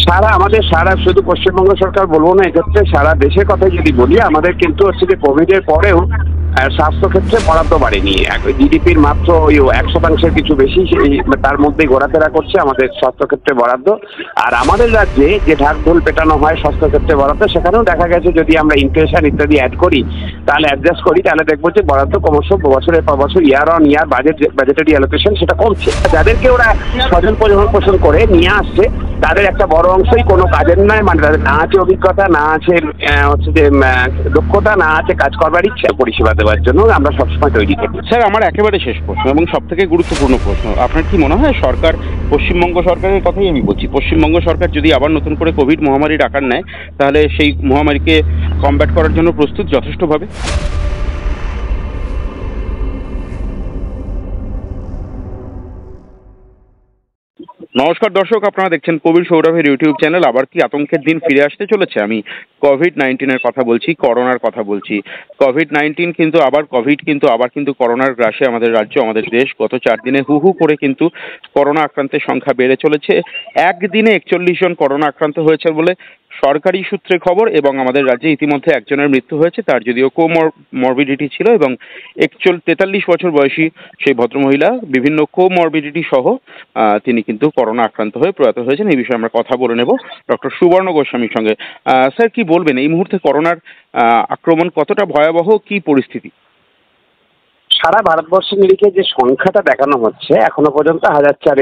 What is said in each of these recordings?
সারা শুধু পশ্চিমবঙ্গ সরকার বলবো না, এক্ষেত্রে সারা দেশের কথাই যদি বলি, আমাদের কিন্তু হচ্ছে যে কোভিডের পরেও স্বাস্থ্যক্ষেত্রে বরাদ্দ বাড়েনি। জিডিপির মাত্র ওই 1% কিছু বেশি, তার মধ্যেই ঘোরাফেরা করছে আমাদের স্বাস্থ্যক্ষেত্রে বরাদ্দ। আর আমাদের রাজ্যে যে ঢাকঢোল পেটানো হয় স্বাস্থ্যক্ষেত্রে বরাদ্দ, সেখানেও দেখা গেছে যদি আমরা ইনফ্লেশন ইত্যাদি অ্যাড করি, তাহলে অ্যাডজাস্ট করি, তাহলে দেখবো যে বরাদ্দ ক্রমশ বছরের পর বছর year on year budgetary allocation সেটা কমছে। যাদেরকে ওরা স্বজন পোষণ করে নিয়ে আসছে, তাদের একটা বড় অংশই কোনো কাজের নয়, মানে তাদের না আছে অভিজ্ঞতা, না আছে হচ্ছে যে দক্ষতা, না আছে কাজ করবার ইচ্ছা পরিষেবা দেওয়ার জন্য আমরা সবসময় তৈরি করি। স্যার, আমার একেবারে শেষ প্রশ্ন এবং সব থেকে গুরুত্বপূর্ণ প্রশ্ন, আপনার কি মনে হয় সরকার, পশ্চিমবঙ্গ সরকারের কথাই আমি বলছি, পশ্চিমবঙ্গ সরকার যদি আবার নতুন করে কোভিড মহামারীর আকার নেয়, তাহলে সেই মহামারীকে কমব্যাট করার জন্য প্রস্তুত যথেষ্টভাবে? নমস্কার দর্শক, আপনারা দেখছেন কবির সৌরভের ইউটিউব চ্যানেল। আবার কি আতঙ্কের দিন ফিরে আসতে চলেছে? আমি কোভিড-19 কথা বলছি, করোনার কথা বলছি। কোভিড-19 কিন্তু আবার করোনার গ্রাসে আমাদের রাজ্য, আমাদের দেশ। গত 4 দিনে হু হু করে কিন্তু করোনা আক্রান্তের সংখ্যা বেড়ে চলেছে। একদিনে 41 জন করোনা আক্রান্ত হয়েছে বলে সরকারি সূত্রে খবর, এবং আমাদের রাজ্যে ইতিমধ্যে একজনের মৃত্যু হয়েছে, তার যদিও কোমরবিডিটি ছিল, এবং 43 বছর বয়সী সেই ভদ্রমহিলা বিভিন্ন কোমরবিডিটি সহ তিনি কিন্তু করোনা আক্রান্ত হয়ে প্রয়াত হয়েছেন। এই বিষয়ে আমরা কথা বলে নেব ডক্টর সুবর্ণ গোস্বামীর সঙ্গে। স্যার, কি বলবেন এই মুহূর্তে করোনার আক্রমণ কতটা ভয়াবহ, কি পরিস্থিতি? সারা ভারতবর্ষের নিরিখে যে সংখ্যাটা দেখানো হচ্ছে, এখনো পর্যন্ত 1004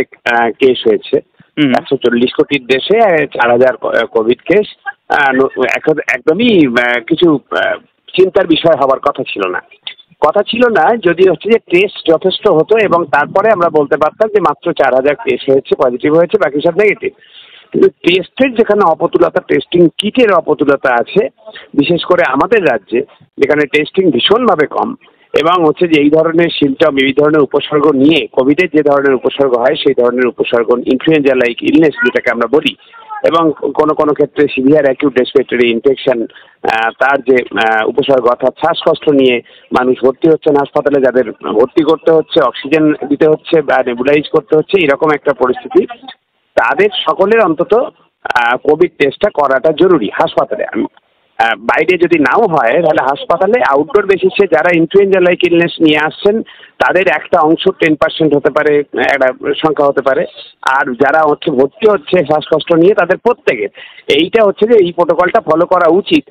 কেস হয়েছে। 140 কোটির দেশে 4000 কোভিড কেস। একদমই কিছু চিন্তার বিষয় হওয়ার কথা ছিল না যদি হচ্ছে যে টেস্ট যথেষ্ট হতো, এবং তারপরে আমরা বলতে পারতাম যে মাত্র 4000 কেস হয়েছে, পজিটিভ হয়েছে, বাকি সব নেগেটিভ। কিন্তু টেস্টের যেখানে অপতুলতা, টেস্টিং কিটের অপতুলতা আছে, বিশেষ করে আমাদের রাজ্যে যেখানে টেস্টিং ভীষণভাবে কম, এবং হচ্ছে যে এই ধরনের সিমটম, এই ধরনের উপসর্গ নিয়ে কোভিডের যে ধরনের উপসর্গ হয়, সেই ধরনের উপসর্গ ইনফ্লুয়েঞ্জা লাইক ইলনেস যেটাকে আমরা বলি, এবং কোনো ক্ষেত্রে সিভিয়ার অ্যাকিউট রেসপিরেটরি ইনফেকশন, তার যে উপসর্গ, অর্থাৎ শ্বাসকষ্ট নিয়ে মানুষ ভর্তি হচ্ছেন হাসপাতালে, যাদের ভর্তি করতে হচ্ছে, অক্সিজেন দিতে হচ্ছে বা নেবুলাইজ করতে হচ্ছে, এরকম একটা পরিস্থিতি, তাদের সকলের অন্তত কোভিড টেস্টটা করাটা জরুরি হাসপাতালে। বাইরে যদি নাও হয়, তাহলে হাসপাতালে আউটডোর বেসিসে যারা ইনফ্লুয়েঞ্জা লাইক ইলনেস নিয়ে আসছেন, তাদের একটা অংশ 10% হতে পারে, একটা সংখ্যা হতে পারে, আর যারা হচ্ছে ভর্তি হচ্ছে শ্বাসকষ্ট নিয়ে, তাদের প্রত্যেকের এইটা হচ্ছে যে এই প্রোটোকলটা ফলো করা উচিত।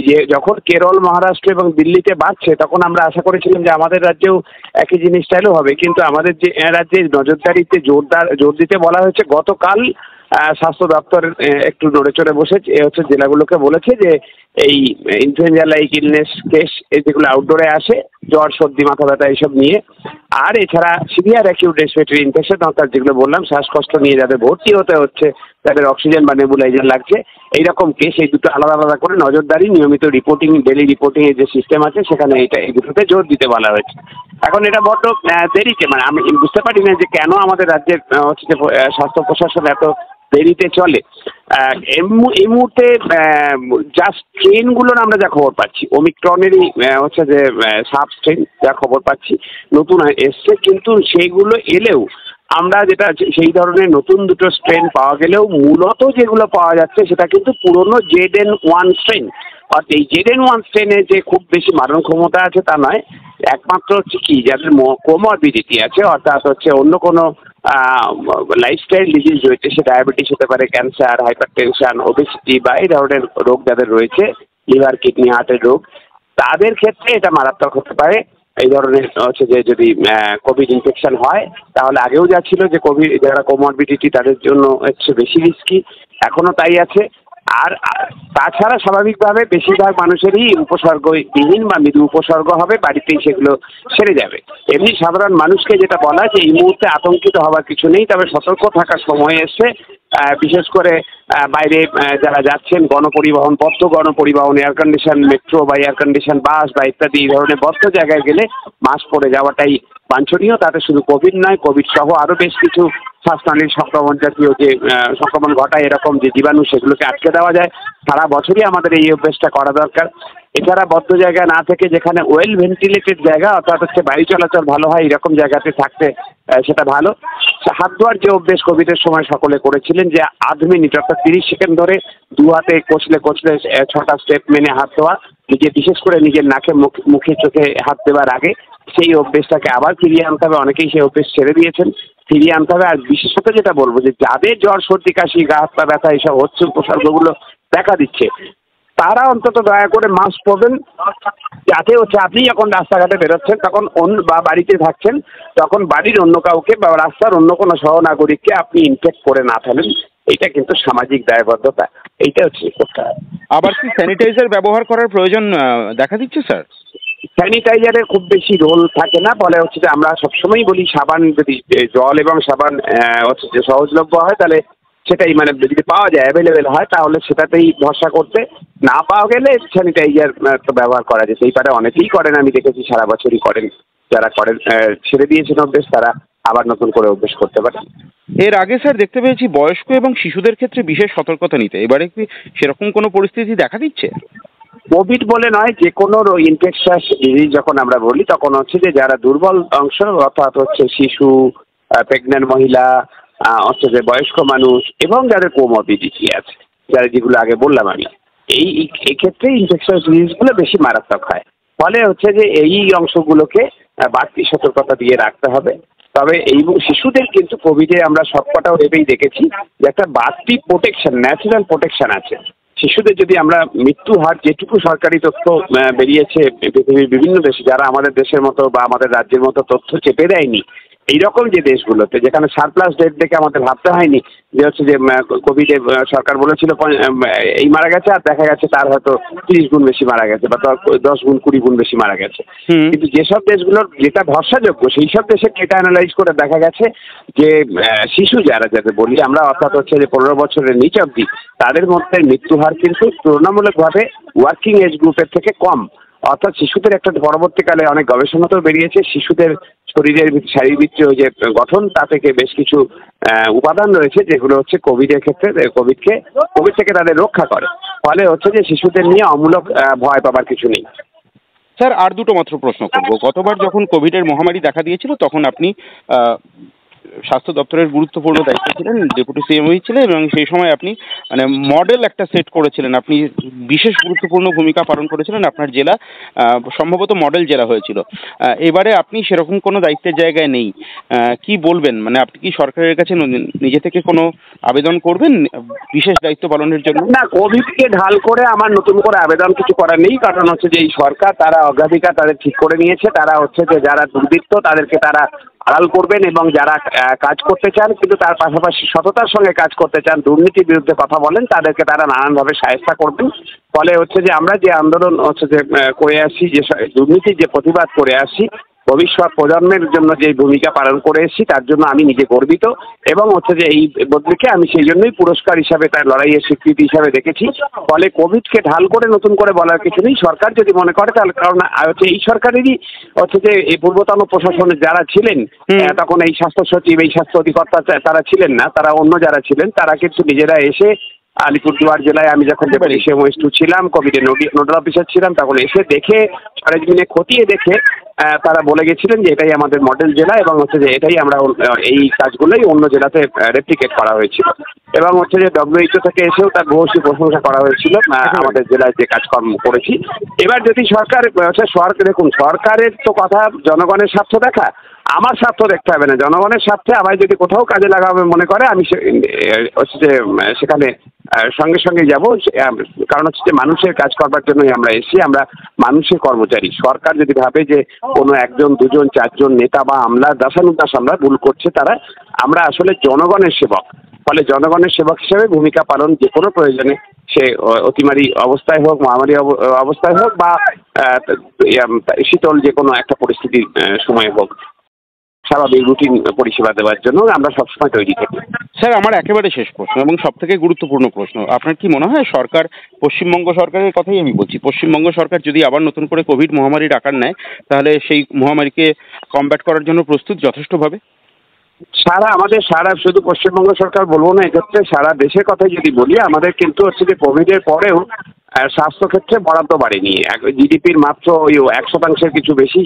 যে যখন কেরল, মহারাষ্ট্র এবং দিল্লিতে বাড়ছে, তখন আমরা আশা করেছিলাম যে আমাদের রাজ্যেও একই জিনিসটাইও হবে, কিন্তু আমাদের যে রাজ্যে নজরদারিতে জোর দিতে বলা হয়েছে। গতকাল স্বাস্থ্য দপ্তর একটু নড়েচড়ে বসে হচ্ছে জেলাগুলোকে বলেছে যে এই ইনফ্লুয়েঞ্জা লাইক ইলনেস কেস যেগুলো আউটডোরে আসে, জ্বর, সর্দি, মাথা ব্যথা এইসব নিয়ে, আর এছাড়া সিভিয়ার অ্যাকিউট রেসপিরেটরি ইনফেকশন, অর্থাৎ যেগুলো বললাম শ্বাসকষ্ট নিয়ে যাদের ভর্তি হতে হচ্ছে, তাদের অক্সিজেন বা নেবুলাইজার লাগছে, এইরকম কেস, এই দুটো আলাদা আলাদা করে নজরদারি, নিয়মিত রিপোর্টিং, ডেলি রিপোর্টিংয়ের যে সিস্টেম আছে, সেখানে এই দুটোতে জোর দিতে বলা হয়েছে। এখন এটা বড্ড দেরিতে, মানে আমি বুঝতে পারি না যে কেন আমাদের রাজ্যের হচ্ছে যে স্বাস্থ্য প্রশাসন এত দেরিতে চলে। এই মুহূর্তে জাস্ট ট্রেনগুলোর আমরা যা খবর পাচ্ছি, ওমিক্রনেরই হচ্ছে যে সাব স্ট্রেন যা খবর পাচ্ছি নতুন এসছে, কিন্তু সেইগুলো এলেও আমরা যেটা সেই ধরনের নতুন দুটো স্ট্রেন পাওয়া গেলেও মূলত যেগুলো পাওয়া যাচ্ছে সেটা কিন্তু পুরনো ZN1 স্ট্রেন। অর্থাৎ এই ZN1 স্ট্রেনে যে খুব বেশি মারণ ক্ষমতা আছে তা নয়, একমাত্র হচ্ছে কি যাদের কোমরবিডিটি আছে, অর্থাৎ হচ্ছে অন্য কোনো লাইফস্টাইল ডিজিজ রয়েছে, সে ডায়াবেটিস হতে পারে, ক্যান্সার, হাইপারটেনশন, ওবেসিটি বা এই ধরনের রোগ যাদের রয়েছে, লিভার, কিডনি, হার্টের রোগ, তাদের ক্ষেত্রে এটা মারাত্মক হতে পারে। এই ধরনের হচ্ছে যে যদি কোভিড ইনফেকশন হয়, তাহলে আগেও যা ছিল যে কোভিড যারা কোমরবিডিটি তাদের জন্য হচ্ছে বেশি রিস্কি, এখনও তাই আছে। আর তাছাড়া স্বাভাবিকভাবে বেশিরভাগ মানুষেরই উপসর্গবিহীন বা মৃদু উপসর্গ হবে, বাড়িতেই সেগুলো সেরে যাবে। এমনি সাধারণ মানুষকে যেটা বলা যে এই মুহূর্তে আতঙ্কিত হওয়ার কিছু নেই, তবে সতর্ক থাকার সময় এসছে। বিশেষ করে বাইরে যারা যাচ্ছেন, বদ্ধ গণপরিবহন, এয়ার কন্ডিশন মেট্রো বা এয়ার কন্ডিশন বাস বা ইত্যাদি এই ধরনের বদ্ধ জায়গায় গেলে মাস্ক পরে যাওয়াটাই বাঞ্ছনীয়। তাতে শুধু কোভিড নয়, কোভিড সহ আরও বেশ কিছু শ্বাসনালীর সংক্রমণ জাতীয় যে সংক্রমণ ঘটায় এরকম যে জীবাণু, সেগুলোকে আটকে দেওয়া যায়। সারা বছরই আমাদের এই অভ্যেসটা করা দরকার। এছাড়া বদ্ধ জায়গা না থেকে যেখানে ওয়েল ভেন্টিলেটেড জায়গা, অর্থাৎ হচ্ছে বায়ু চলাচল ভালো হয়, এরকম জায়গাতে থাকতে সেটা ভালো। হাত ধোয়ার যে অভ্যেস কোভিডের সময় সকলে করেছিলেন, যে 8 মিনিট অর্থাৎ 30 সেকেন্ড ধরে দু হাতে কচলে 6টা স্টেপ মেনে হাত ধোয়া, বিশেষ করে নিজের নাকে মুখে চোখে হাত দেওয়ার আগে, সেই অভ্যেসটাকে আবার ফিরিয়ে আনতে হবে। অনেকেই সেই অভ্যেস ছেড়ে দিয়েছেন, ফিরিয়ে আনতে হবে। আর বিশেষত যেটা বলবো, যে যাদের জ্বর সর্দি কাশি গা হাত পা ব্যথা এইসব হচ্ছে, উপসর্গগুলো দেখা দিচ্ছে, তারা অন্তত দয়া করে মাস্ক পরবেন, যাতে হচ্ছে আপনি যখন রাস্তাঘাটে বেরোচ্ছেন তখন বা বাড়িতে থাকছেন তখন বাড়ির অন্য কাউকে বা রাস্তার অন্য কোনো সহনাগরিককে আপনি ইনফেক্ট করে না ফেলেন। এটা কিন্তু সামাজিক দায়বদ্ধতা, এইটা হচ্ছে করতে হবে। আবার কি স্যানিটাইজার ব্যবহার করার প্রয়োজন দেখা দিচ্ছে স্যার? স্যানিটাইজারের খুব বেশি রোল থাকে না, বলে হচ্ছে যে আমরা সবসময়ই বলি সাবান, যদি জল এবং সাবান হচ্ছে যে সহজলভ্য হয় তাহলে সেটাই, মানে যদি পাওয়া যায়, অ্যাভেলেবেল হয়, তাহলে সেটাতেই ভরসা করতে। না পাওয়া গেলে স্যানিটাইজার তো ব্যবহার করা যেতেই পারে। অনেকেই করেন, আমি দেখেছি সারা বছরই করেন। যারা করেন, ছেড়ে দিয়েছেন অভ্যেস, তারা আবার নতুন করে অভ্যেস করতে পারে। এর আগে স্যার দেখতে পেয়েছি বয়স্ক এবং শিশুদের ক্ষেত্রে বিশেষ সতর্কতা নিতে, এবারে কি সেরকম কোনো পরিস্থিতি দেখা দিচ্ছে? কোভিড বলে নয়, যে কোনো ইনফেকশাস ডিজিজ যখন আমরা বলি তখন হচ্ছে যে যারা দুর্বল অংশ, অর্থাৎ হচ্ছে শিশু, প্রেগন্যান্ট মহিলা, হচ্ছে যে বয়স্ক মানুষ এবং যাদের কোমরবিডিটি আছে, যারা যেগুলো আগে বললাম আমি, এই ক্ষেত্রে ইনফেকশাস ডিজিজগুলো বেশি মারাত্মক হয়। ফলে হচ্ছে যে এই অংশগুলোকে বাড়তি সতর্কতা দিয়ে রাখতে হবে। তবে এই শিশুদের কিন্তু কোভিডে আমরা সবকটা ভেবেই দেখেছি যে একটা বাড়তি প্রোটেকশন, ন্যাচারাল প্রোটেকশন আছে। শিশুদের যদি আমরা মৃত্যু হার, যেটুকু সরকারি তথ্য বেরিয়েছে পৃথিবীর বিভিন্ন দেশে, যারা আমাদের দেশের মতো বা আমাদের রাজ্যের মতো তথ্য চেপে দেয়নি, এইরকম যে দেশগুলোতে যেখানে সারপ্লাস ডেট দেখে আমাদের ভাবতে হয়নি যে হচ্ছে যে কোভিডে সরকার বলেছিল এই মারা গেছে, আর দেখা গেছে তার হয়তো 30 গুণ বেশি মারা গেছে বা 10 গুণ 20 গুণ বেশি মারা গেছে। কিন্তু যেসব দেশগুলোর যেটা ভরসাযোগ্য, সেই সব দেশে ডেটা অ্যানালাইজ করে দেখা গেছে যে শিশু যাতে বলি আমরা, অর্থাৎ হচ্ছে যে 15 বছরের নিচ অবধি, তাদের মধ্যে মৃত্যু হার কিন্তু তুলনামূলকভাবে ওয়ার্কিং এজ গ্রুপের থেকে কম। অর্থাৎ শিশুদের একটা পরবর্তীকালে অনেক গবেষণাতেও বেরিয়েছে, শিশুদের শরীরের শারীরবৃত্তীয় যে গঠন, তা থেকে বেশ কিছু উপাদান রয়েছে যেগুলো হচ্ছে কোভিডের ক্ষেত্রে কোভিড থেকে তাদের রক্ষা করে। ফলে হচ্ছে যে শিশুদের নিয়ে অমূলক ভয় পাবার কিছু নেই। স্যার আর দুটো মাত্র প্রশ্ন করব। গতবার যখন কোভিডের মহামারী দেখা দিয়েছিল তখন আপনি স্বাস্থ্য দপ্তরের গুরুত্বপূর্ণ দায়িত্ব ছিলেন, ডেপুটি সিএম ছিলেন, এবং সেই সময় আপনি মানে মডেল একটা সেট করেছিলেন, আপনি বিশেষ গুরুত্বপূর্ণ ভূমিকা পালন করেছিলেন। আপনার জেলা সম্ভবত মডেল জেলা হয়েছিল। এবারে আপনি সেরকম কোনো দায়িত্বের জায়গায় নেই, কি বলবেন? মানে আপনি কি সরকারের কাছে নিজে থেকে কোনো আবেদন করবেন বিশেষ দায়িত্ব পালনের জন্য? না, কোভিডকে ঢাল করে আমার নতুন করে আবেদন কিছু করার নেই। কারণ হচ্ছে যে এই সরকার, তারা অগ্রাধিকার তাদের ঠিক করে নিয়েছে। তারা হচ্ছে যে যারা দুর্বৃত্ত তাদেরকে তারা আড়াল করবেন, এবং যারা কাজ করতে চান কিন্তু তার পাশাপাশি সততার সঙ্গে কাজ করতে চান, দুর্নীতির বিরুদ্ধে কথা বলেন, তাদেরকে তারা নানানভাবে সাহায্য করবেন। ফলে হচ্ছে যে আমরা যে আন্দোলন হচ্ছে যে করে আসছি, যে দুর্নীতির যে প্রতিবাদ করে আসছি, ভবিষ্যৎ প্রজন্মের জন্য যে ভূমিকা পালন করে এসেছি, তার জন্য আমি নিজে গর্বিত। এবং হচ্ছে যে এই বদলিকে আমি সেই জন্যই পুরস্কার হিসাবে, তার লড়াইয়ের স্বীকৃতি হিসাবে দেখেছি। ফলে কোভিডকে ঢাল করে নতুন করে বলার কিছু নেই। সরকার যদি মনে করে তাহলে, কারণ হচ্ছে এই সরকারেরই হচ্ছে যে এই পূর্বতন প্রশাসনে যারা ছিলেন, তখন এই স্বাস্থ্য সচিব, এই স্বাস্থ্য অধিকর্তা তারা ছিলেন না, তারা অন্য যারা ছিলেন, তারা কিন্তু নিজেরা এসে আলিপুরদুয়ার জেলায় আমি যখন ডেপুটি ছিলাম, কোভিডের নোডাল অফিসার ছিলাম, তখন এসে দেখে সরেজমিনে খতিয়ে দেখে তারা বলে গেছিলেন যে এটাই আমাদের মডেল জেলা, এবং হচ্ছে যে এটাই আমরা এই কাজগুলোই অন্য জেলাতে রেপ্লিকেট করা হয়েছিল। এবং হচ্ছে যে WHO থেকে এসেও তার ভূয়সী প্রশংসা করা হয়েছিল আমাদের জেলায় যে কাজকর্ম করেছি। এবার যদি সরকার দেখুন, সরকারের তো কথা জনগণের স্বার্থ দেখা, আমার স্বার্থ দেখতে হবে না। জনগণের স্বার্থে আমায় যদি কোথাও কাজে লাগাবে মনে করে, আমি হচ্ছে যে সেখানে সঙ্গে সঙ্গে যাব। কারণ হচ্ছে যে মানুষের কাজ করবার জন্যই আমরা এসেছি, আমরা মানুষের কর্মচারী। সরকার যদি ভাবে যে কোনো 1 জন 2 জন 4 জন নেতা বা আমলা দাসানুদাস আমরা ভুল করছে, তারা, আমরা আসলে জনগণের সেবক। ফলে জনগণের সেবক হিসেবে ভূমিকা পালন যে কোনো প্রয়োজনে, সে অতিমারী অবস্থায় হোক, মহামারী অবস্থায় হোক, বা শীতল যে কোনো একটা পরিস্থিতির সময় হোক, স্বাভাবিক রুটিন পরিষেবা দেওয়ার জন্য আমরা সবসময় তৈরি থাকি। স্যার আমার একেবারে শেষ প্রশ্ন এবং সবথেকে গুরুত্বপূর্ণ প্রশ্ন, আপনার কি মনে হয় সরকার, পশ্চিমবঙ্গ সরকারের কথাই আমি বলছি, পশ্চিমবঙ্গ সরকার যদি আবার নতুন করে কোভিড মহামারীর আকার নেয়, তাহলে সেই মহামারীকে কমব্যাট করার জন্য প্রস্তুত যথেষ্টভাবে? সারা শুধু পশ্চিমবঙ্গ সরকার বলবো না, এক্ষেত্রে সারা দেশের কথাই যদি বলি, আমাদের কিন্তু হচ্ছে যে কোভিডের পরেও স্বাস্থ্যক্ষেত্রে বরাদ্দ বাড়েনি। জিডিপির মাত্র ওই 1% কিছু বেশি,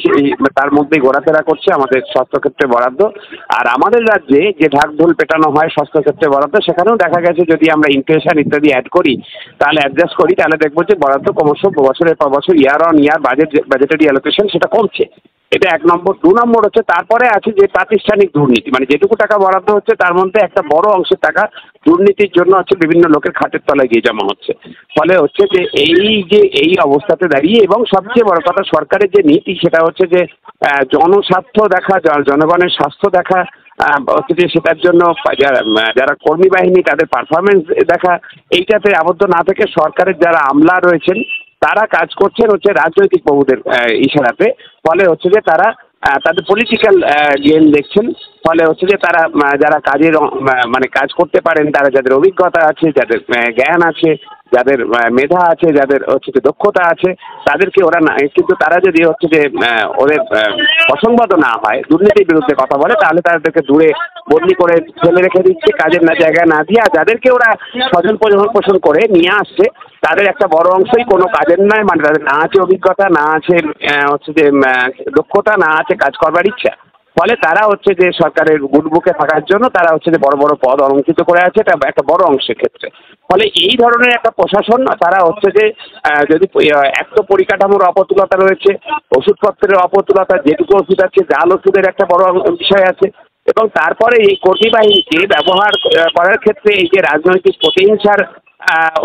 তার মধ্যেই ঘোরাফেরা করছে আমাদের স্বাস্থ্যক্ষেত্রে বরাদ্দ। আর আমাদের রাজ্যে যে ঢাকঢোল পেটানো হয় স্বাস্থ্যক্ষেত্রে বরাদ্দ, সেখানেও দেখা গেছে যদি আমরা ইনফ্লেশন ইত্যাদি অ্যাড করি, তাহলে অ্যাডজাস্ট করি, তাহলে দেখবো যে বরাদ্দ ক্রমশ বছরের পর বছর year on year budgetary allocation সেটা কমছে। এটা 1 নম্বর। 2 নম্বর হচ্ছে তারপরে আছে যে প্রাতিষ্ঠানিক দুর্নীতি, মানে যেটুকু টাকা বরাদ্দ হচ্ছে তার মধ্যে একটা বড় অংশের টাকা দুর্নীতির জন্য হচ্ছে বিভিন্ন লোকের খাটের তলায় গিয়ে জমা হচ্ছে। ফলে হচ্ছে যে এই অবস্থাতে দাঁড়িয়ে, এবং সবচেয়ে বড় কথা সরকারের যে নীতি সেটা হচ্ছে যে জনস্বার্থ দেখা, জনগণের স্বাস্থ্য দেখা, হচ্ছে যে সেটার জন্য যারা কর্মী বাহিনী তাদের পারফরমেন্স দেখা, এইটাতে আবদ্ধ না থেকে সরকারের যারা আমলা রয়েছেন তারা কাজ করছেন হচ্ছে রাজনৈতিক প্রভুদের ইশারাতে। ফলে হচ্ছে যে তারা তাদের পলিটিক্যাল গেম দেখছেন। ফলে হচ্ছে যে তারা যারা কাজের মানে কাজ করতে পারেন, তারা যাদের অভিজ্ঞতা আছে, যাদের জ্ঞান আছে, যাদের মেধা আছে, যাদের হচ্ছে যে দক্ষতা আছে, তাদেরকে ওরা না, কিন্তু তারা যদি হচ্ছে যে ওদের অসংবাদ না হয়, দুর্নীতির বিরুদ্ধে কথা বলে, তাহলে তাদেরকে দূরে বদলি করে ফেলে রেখে দিচ্ছে, কাজের জায়গায় না দিয়ে। আর যাদেরকে ওরা স্বজন পোষণ করে নিয়ে আসছে তাদের একটা বড় অংশই কোনো কাজের নয়, মানে তাদের না আছে অভিজ্ঞতা, না আছে হচ্ছে যে দক্ষতা, না আছে কাজ করবার ইচ্ছা। ফলে তারা হচ্ছে যে সরকারের গুডবুকে থাকার জন্য তারা হচ্ছে যে বড় বড় পদ অলঙ্কৃত করে আছে, এটা একটা বড় অংশের ক্ষেত্রে। ফলে এই ধরনের একটা প্রশাসন, তারা হচ্ছে যে যদি এক তো পরিকাঠামোর অপতুলতা রয়েছে, ওষুধপত্রের অপতুলতা, যেটুকু ওষুধ আছে জাল ওষুধের একটা বড় বিষয় আছে, এবং তারপরে এই কর্মী বাহিনীকে ব্যবহার করার ক্ষেত্রে এই যে রাজনৈতিক প্রতিহিংসার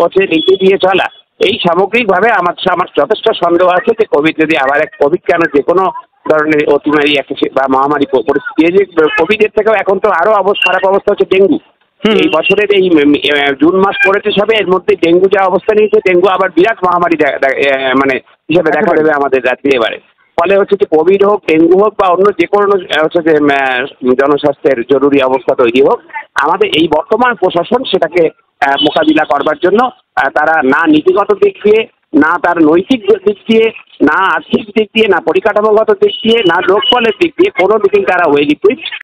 হচ্ছে নীতি দিয়ে চলা, এই সামগ্রিকভাবে আমার যথেষ্ট সন্দেহ আছে যে কোভিড যদি আবার কোভিড কেন যে কোনো ধরনের অতিমারি বা মহামারী পরিস্থিতি, এই যে কোভিডের থেকেও এখন তো আরো খারাপ অবস্থা হচ্ছে ডেঙ্গু। এই বছরের এই জুন মাস পড়েছে সবে, এর মধ্যে ডেঙ্গু যা অবস্থা নিয়েছে, ডেঙ্গু আবার বিরাট মহামারী মানে হিসেবে দেখা দেবে আমাদের রাজ্যে এবারে। ফলে হচ্ছে যে কোভিড হোক, ডেঙ্গু হোক, বা অন্য যে কোনো হচ্ছে যে জনস্বাস্থ্যের জরুরি অবস্থা তৈরি হোক, আমাদের এই বর্তমান প্রশাসন সেটাকে মোকাবিলা করবার জন্য তারা না নীতিগত দিক দিয়ে, না তার নৈতিক দিক দিয়ে, না আর্থিক দিক দিয়ে, না পরিকাঠামোগত দিক দিয়ে, না লোকবলের দিক দিয়ে, কোনো দিকেই তারা ওয়েল ইকুইপড।